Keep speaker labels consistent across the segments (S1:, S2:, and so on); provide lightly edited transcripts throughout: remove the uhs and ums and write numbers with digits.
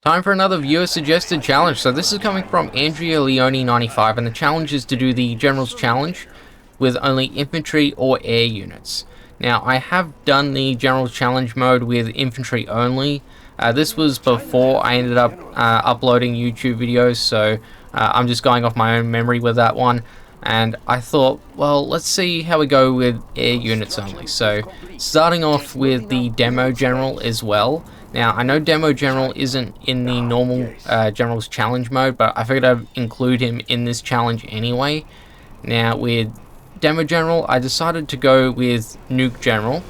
S1: Time for another viewer suggested challenge. So this is coming from Andrea Leone 95, and the challenge is to do the General's Challenge with only infantry or air units. Now I have done the General's Challenge mode with infantry only. This was before I ended up uploading YouTube videos, so I'm just going off my own memory with that one. And I thought, well, let's see how we go with air units only. So starting off with the Demo General as well. Now, I know Demo General isn't in the normal General's Challenge mode, but I figured I'd include him in this challenge anyway. Now, with Demo General, I decided to go with Nuke General.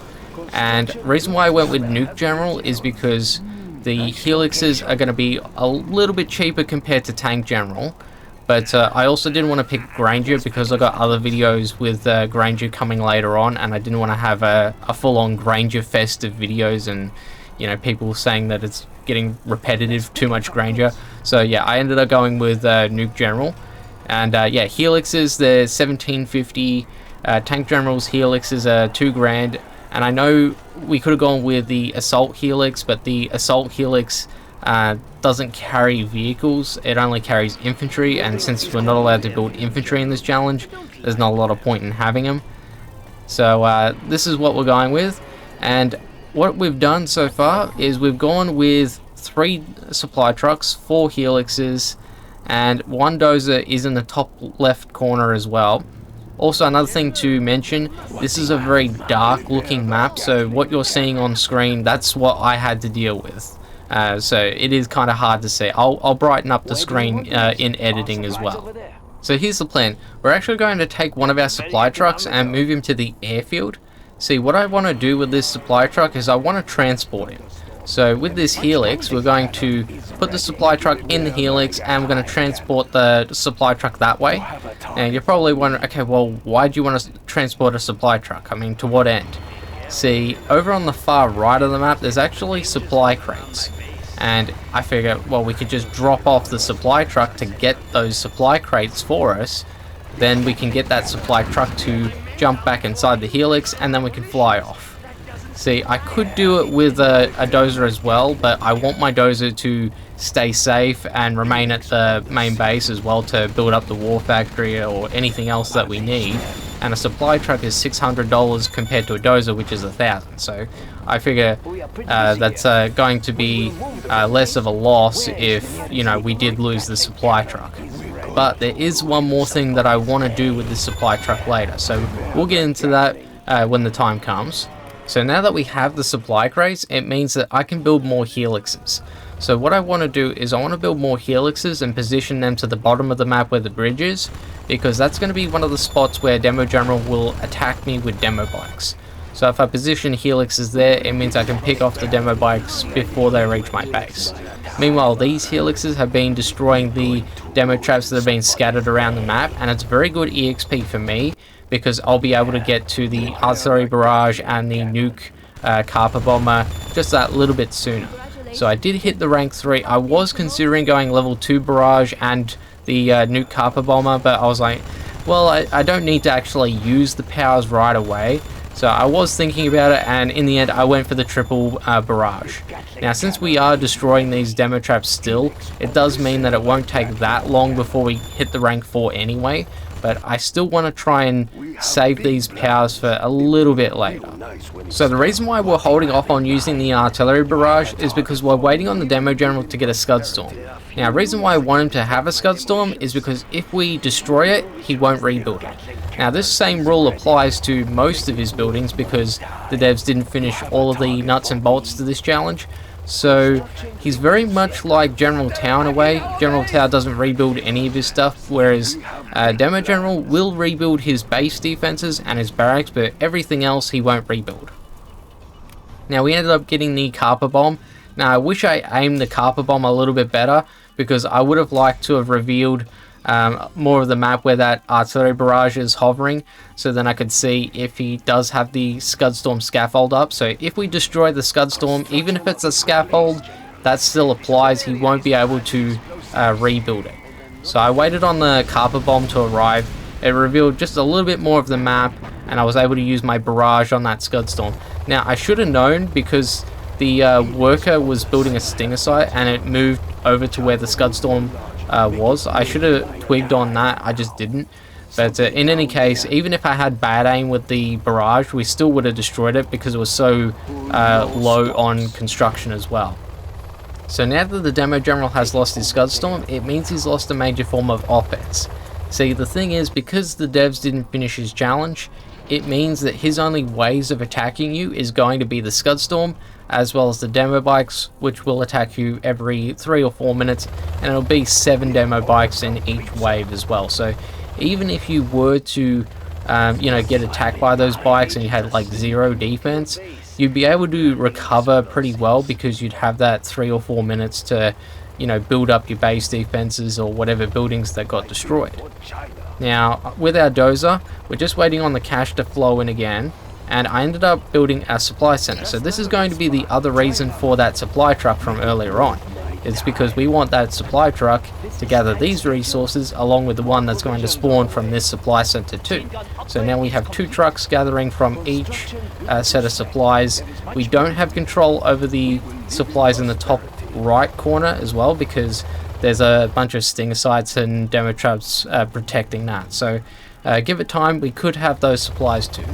S1: And the reason why I went with Nuke General is because the helixes are going to be a little bit cheaper compared to Tank General. But I also didn't want to pick Granger because I got other videos with Granger coming later on, and I didn't want to have a full-on Granger fest of videos and, you know, people saying that it's getting repetitive, too much Granger. So yeah, I ended up going with Nuke General. And yeah, helixes, they're 1750. Tank General's helixes are $2,000. And I know we could have gone with the Assault Helix, but the Assault Helix doesn't carry vehicles, it only carries infantry, and since we're not allowed to build infantry in this challenge, there's not a lot of point in having them. So this is what we're going with, and what we've done so far is we've gone with 3 supply trucks, 4 helixes, and 1 dozer is in the top left corner as well. Also, another thing to mention, this is a very dark looking map, so what you're seeing on screen, that's what I had to deal with. So it is kind of hard to see. I'll brighten up the screen in editing as well. So here's the plan. We're actually going to take one of our supply trucks and move him to the airfield. See, what I want to do with this supply truck is I want to transport him. So with this helix, we're going to put the supply truck in the helix and we're going to transport the supply truck that way. Now you're probably wondering, okay, well, why do you want to transport a supply truck? I mean, to what end? See, over on the far right of the map, there's actually supply crates. And I figure, well, we could just drop off the supply truck to get those supply crates for us. Then we can get that supply truck to jump back inside the helix and then we can fly off. See, I could do it with a dozer as well, but I want my dozer to stay safe and remain at the main base as well to build up the war factory or anything else that we need. And a supply truck is $600 compared to a dozer, which is $1,000. So I figure that's going to be less of a loss if, you know, we did lose the supply truck. But there is one more thing that I want to do with the supply truck later, so we'll get into that when the time comes. So now that we have the supply crates, it means that I can build more helixes. So what I want to do is I want to build more helixes and position them to the bottom of the map where the bridge is, because that's going to be one of the spots where Demo General will attack me with demo bikes. So if I position helixes there, it means I can pick off the demo bikes before they reach my base. Meanwhile, these helixes have been destroying the demo traps that have been scattered around the map, and it's very good EXP for me because I'll be able to get to the artillery barrage and the nuke carpet bomber just that little bit sooner. So I did hit the rank 3. I was considering going level 2 barrage and the nuke carpet bomber, but I was like, well, I don't need to actually use the powers right away. So I was thinking about it, and in the end I went for the triple barrage. Now since we are destroying these demo traps still, it does mean that it won't take that long before we hit the rank 4 anyway, but I still want to try and save these powers for a little bit later. So the reason why we're holding off on using the artillery barrage is because we're waiting on the Demo General to get a Scud Storm. Now the reason why I want him to have a Scud Storm is because if we destroy it, he won't rebuild it. Now this same rule applies to most of his buildings because the devs didn't finish all of the nuts and bolts to this challenge. So he's very much like General Tao in a way. General Tao doesn't rebuild any of his stuff, whereas Demo General will rebuild his base defenses and his barracks, but everything else he won't rebuild. Now we ended up getting the carpet bomb. Now I wish I aimed the carpet bomb a little bit better because I would have liked to have revealed more of the map where that artillery barrage is hovering, so then I could see if he does have the Scud Storm scaffold up. So if we destroy the Scud Storm, even if it's a scaffold, that still applies. He won't be able to rebuild it. So I waited on the carpet bomb to arrive. It revealed just a little bit more of the map, and I was able to use my barrage on that Scud Storm. Now I should have known, because the worker was building a stinger site and it moved over to where the Scud Storm was. I should have twigged on that, I just didn't. But in any case, even if I had bad aim with the barrage, we still would have destroyed it because it was so low on construction as well. So now that the Demo General has lost his Scud Storm, it means he's lost a major form of offense. See, the thing is, because the devs didn't finish his challenge, it means that his only ways of attacking you is going to be the Scud Storm, as well as the demo bikes, which will attack you every 3 or 4 minutes, and it'll be 7 demo bikes in each wave as well. So even if you were to get attacked by those bikes and you had like 0 defense, you'd be able to recover pretty well because you'd have that 3 or 4 minutes to build up your base defenses or whatever buildings that got destroyed. Now with our dozer, we're just waiting on the cash to flow in again, and I ended up building a supply center. So this is going to be the other reason for that supply truck from earlier on. It's because we want that supply truck to gather these resources along with the one that's going to spawn from this supply center too. So now we have 2 trucks gathering from each set of supplies. We don't have control over the supplies in the top right corner as well because there's a bunch of stinger sites and demo traps protecting that. So give it time, we could have those supplies too.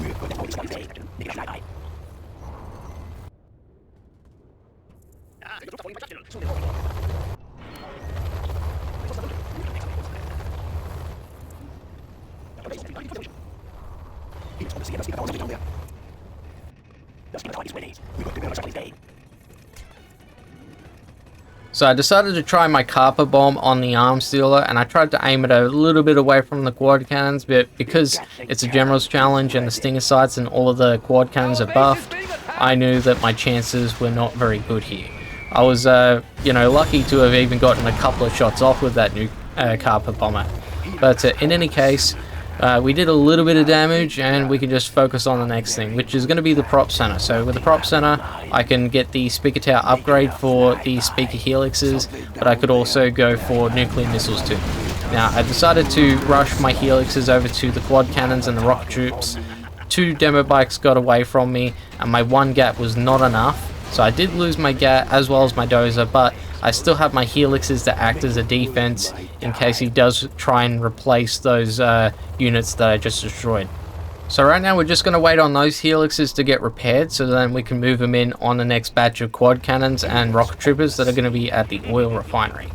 S1: So I decided to try my Carper Bomb on the arms dealer, and I tried to aim it a little bit away from the quad cannons, but because it's a general's challenge and the stinger sights and all of the quad cannons are buffed, I knew that my chances were not very good here. I was lucky to have even gotten a couple of shots off with that new Carper Bomber. But in any case, we did a little bit of damage, and we can just focus on the next thing, which is going to be the prop center. So with the prop center, I can get the speaker tower upgrade for the speaker helixes, but I could also go for nuclear missiles too. Now I decided to rush my helixes over to the quad cannons and the rocket troops. 2 demo bikes got away from me, and my 1 gap was not enough. So I did lose my gap as well as my dozer, but I still have my helixes to act as a defense in case he does try and replace those units that I just destroyed. So right now we're just going to wait on those helixes to get repaired, so then we can move them in on the next batch of quad cannons and rocket troopers that are going to be at the oil refinery.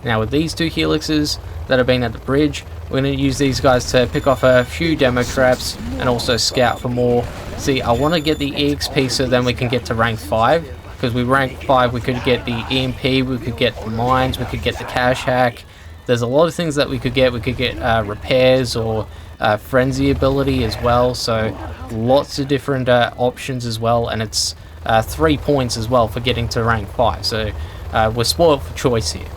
S1: Now with these 2 helixes that have been at the bridge, we're going to use these guys to pick off a few demo traps and also scout for more. See, I want to get the EXP so then we can get to rank 5, because we rank 5 we could get the EMP, we could get the mines, we could get the cash hack. There's a lot of things that we could get. We could get repairs or frenzy ability as well, so lots of different options as well, and it's 3 points as well for getting to rank 5, so we're spoiled for choice here.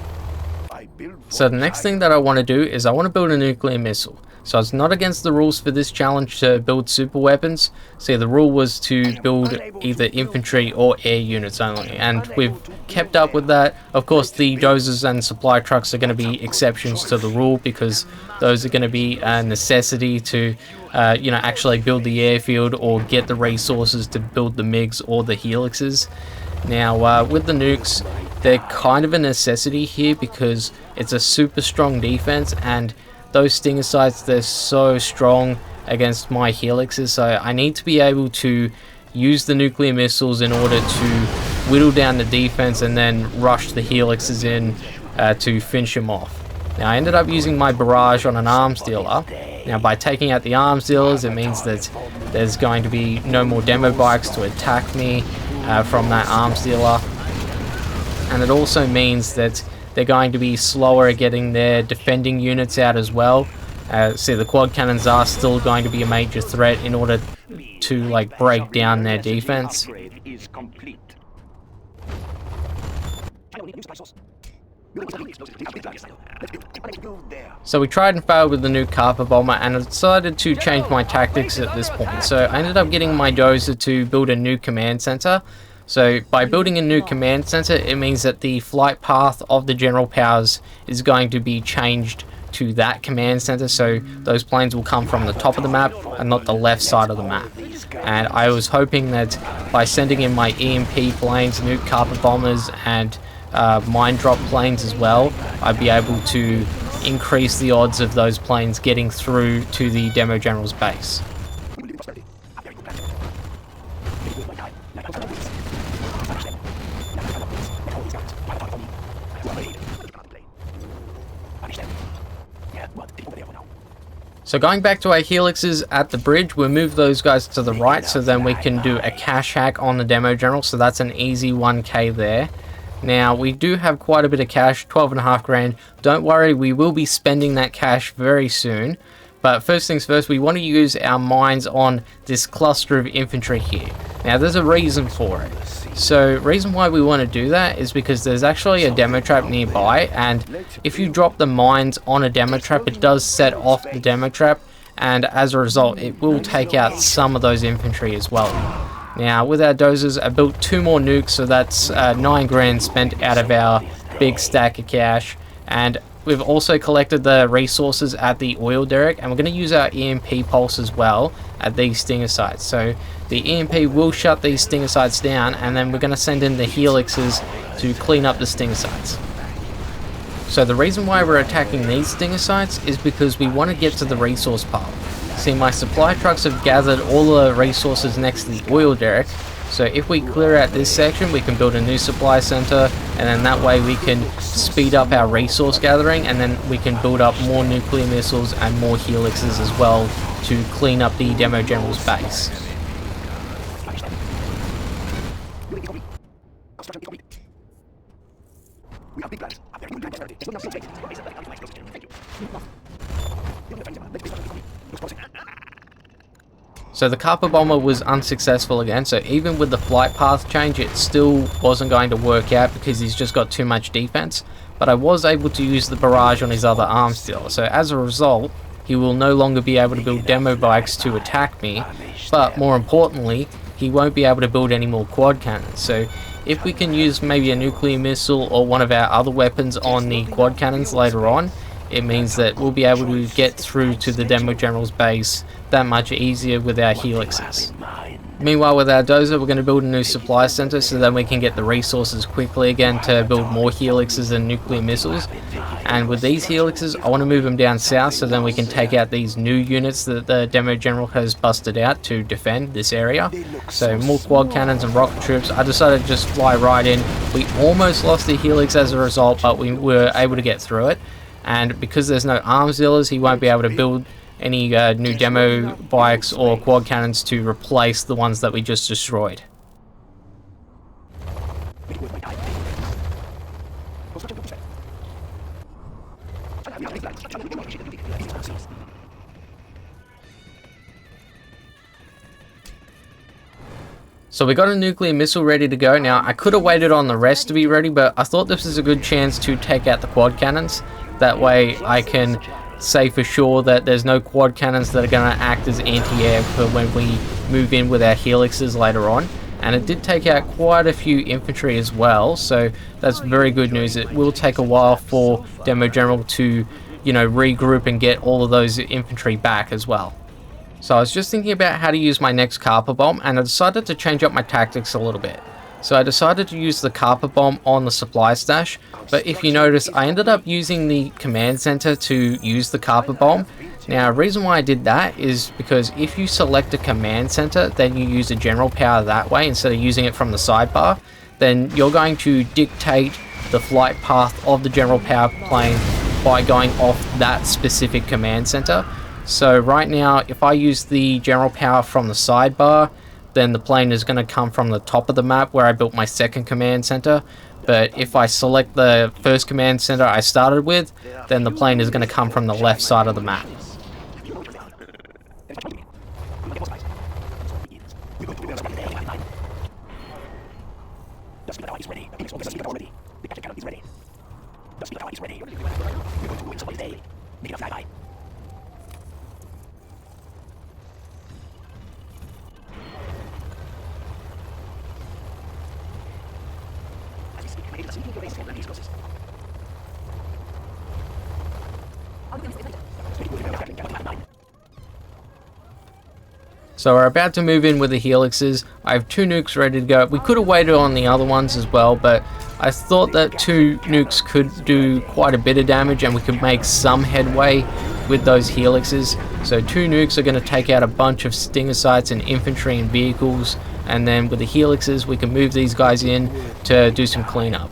S1: So the next thing that I want to do is I want to build a nuclear missile. So it's not against the rules for this challenge to build super weapons. See, the rule was to build either infantry or air units only, and we've kept up with that. Of course, the dozers and supply trucks are going to be exceptions to the rule because those are going to be a necessity to actually build the airfield or get the resources to build the MiGs or the helixes. Now with the nukes, they're kind of a necessity here because it's a super strong defense, and those stinger sights, they're so strong against my helixes, so I need to be able to use the nuclear missiles in order to whittle down the defense and then rush the helixes in to finish them off. Now I ended up using my barrage on an arms dealer. Now by taking out the arms dealers, it means that there's going to be no more demo bikes to attack me from that arms dealer, and it also means that they're going to be slower at getting their defending units out as well. See, the quad cannons are still going to be a major threat in order to break down their defense. So we tried and failed with the new Carper Bomber, and I decided to change my tactics at this point. So I ended up getting my dozer to build a new command center. So by building a new command center, it means that the flight path of the general powers is going to be changed to that command center, so those planes will come from the top of the map and not the left side of the map. And I was hoping that by sending in my EMP planes, nuke carpet bombers, and mine drop planes as well, I'd be able to increase the odds of those planes getting through to the Demo General's base. So going back to our helixes at the bridge, we'll move those guys to the right so then we can do a cash hack on the Demo General, so that's an easy 1k there. Now, we do have quite a bit of cash, 12.5 grand. Don't worry, we will be spending that cash very soon. But first things first, we want to use our mines on this cluster of infantry here. Now, there's a reason for it. So, reason why we want to do that is because there's actually a demo trap nearby, and if you drop the mines on a demo trap, it does set off the demo trap, and as a result, it will take out some of those infantry as well. Now, with our dozers, I built 2 more nukes, so that's 9 grand spent out of our big stack of cash. And we've also collected the resources at the oil derrick, and we're going to use our EMP pulse as well at these stinger sites. So the EMP will shut these stinger sites down, and then we're going to send in the helixes to clean up the stinger sites. So the reason why we're attacking these stinger sites is because we want to get to the resource pile. See, my supply trucks have gathered all the resources next to the oil derrick, so if we clear out this section, we can build a new supply center, and then that way we can speed up our resource gathering, and then we can build up more nuclear missiles and more helixes as well to clean up the Demo General's base. So the carpet bomber was unsuccessful again, so even with the flight path change, it still wasn't going to work out because he's just got too much defense. But I was able to use the barrage on his other arms still, so as a result, he will no longer be able to build demo bikes to attack me, but more importantly, he won't be able to build any more quad cannons. So if we can use maybe a nuclear missile or one of our other weapons on the quad cannons later on, it means that we'll be able to get through to the Demo General's base that much easier with our helixes. Meanwhile, with our dozer, we're going to build a new supply center so then we can get the resources quickly again to build more helixes and nuclear missiles. And with these helixes, I want to move them down south so then we can take out these new units that the Demo General has busted out to defend this area. So more quad cannons and rocket troops. I decided to just fly right in. We almost lost the helix as a result, but we were able to get through it. And because there's no arms dealers, he won't be able to build any new demo bikes or quad cannons to replace the ones that we just destroyed. So we got a nuclear missile ready to go. Now, I could have waited on the rest to be ready, but I thought this is a good chance to take out the quad cannons. That way I can say for sure that there's no quad cannons that are going to act as anti-air for when we move in with our helixes later on. And it did take out quite a few infantry as well, so that's very good news. It will take a while for Demo General to, regroup and get all of those infantry back as well. So I was just thinking about how to use my next carpet bomb, and I decided to change up my tactics a little bit. So I decided to use the carpet bomb on the supply stash, but if you notice, I ended up using the command center to use the carpet bomb. Now, the reason why I did that is because if you select a command center, then you use a general power that way instead of using it from the sidebar, then you're going to dictate the flight path of the general power plane by going off that specific command center. So right now, if I use the general power from the sidebar, then the plane is going to come from the top of the map where I built my second command center. But if I select the first command center I started with, then the plane is going to come from the left side of the map. So we're about to move in with the helixes. I have 2 nukes ready to go. We could have waited on the other ones as well, but I thought that 2 nukes could do quite a bit of damage and we could make some headway with those helixes. So 2 nukes are going to take out a bunch of stinger sites and infantry and vehicles, and then with the helixes we can move these guys in to do some cleanup.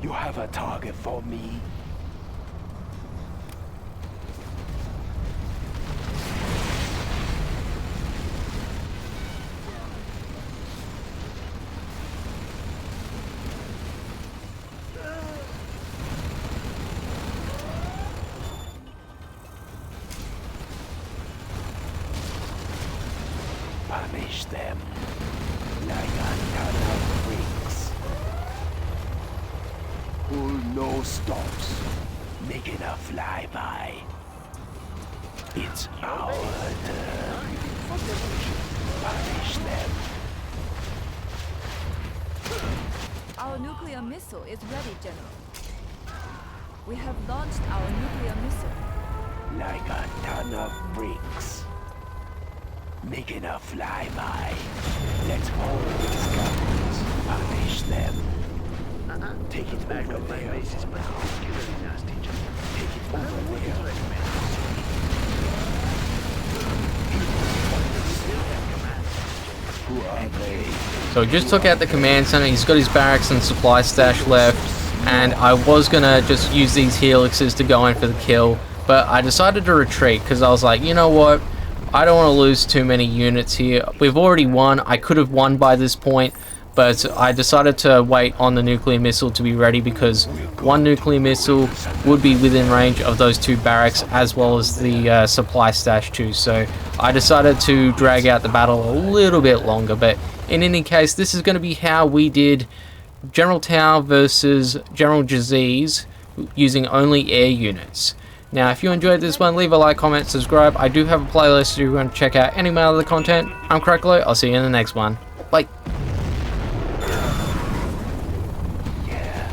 S2: You have a target for me? Punish them like a ton of freaks. Pull no stops. Making a flyby. It's our turn. Punish them.
S3: Our nuclear missile is ready, General. We have launched our nuclear missile.
S2: Like a ton of freaks. Making a flyby. Let's hold these guns. Punish them. Take it back over there. Basis, but particularly nasty. Take it over there. Who are they?
S1: So he just took out the command center. He's got his barracks and supply stash left, and I was gonna just use these helixes to go in for the kill, but I decided to retreat because I was like, you know what, I don't want to lose too many units here. We've already won. I could have won by this point, but I decided to wait on the nuclear missile to be ready because 1 nuclear missile would be within range of those 2 barracks as well as the supply stash too. So I decided to drag out the battle a little bit longer, but in any case, this is going to be how we did General Tau versus General Juhziz using only air units. Now, if you enjoyed this one, leave a like, comment, subscribe. I do have a playlist if you want to check out any of my other content. I'm Cracklo. I'll see you in the next one. Bye.
S2: Yeah.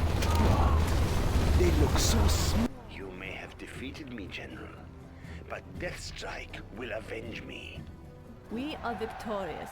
S2: They look so smart.
S4: You may have defeated me, General, but Deathstrike will avenge me.
S3: We are victorious.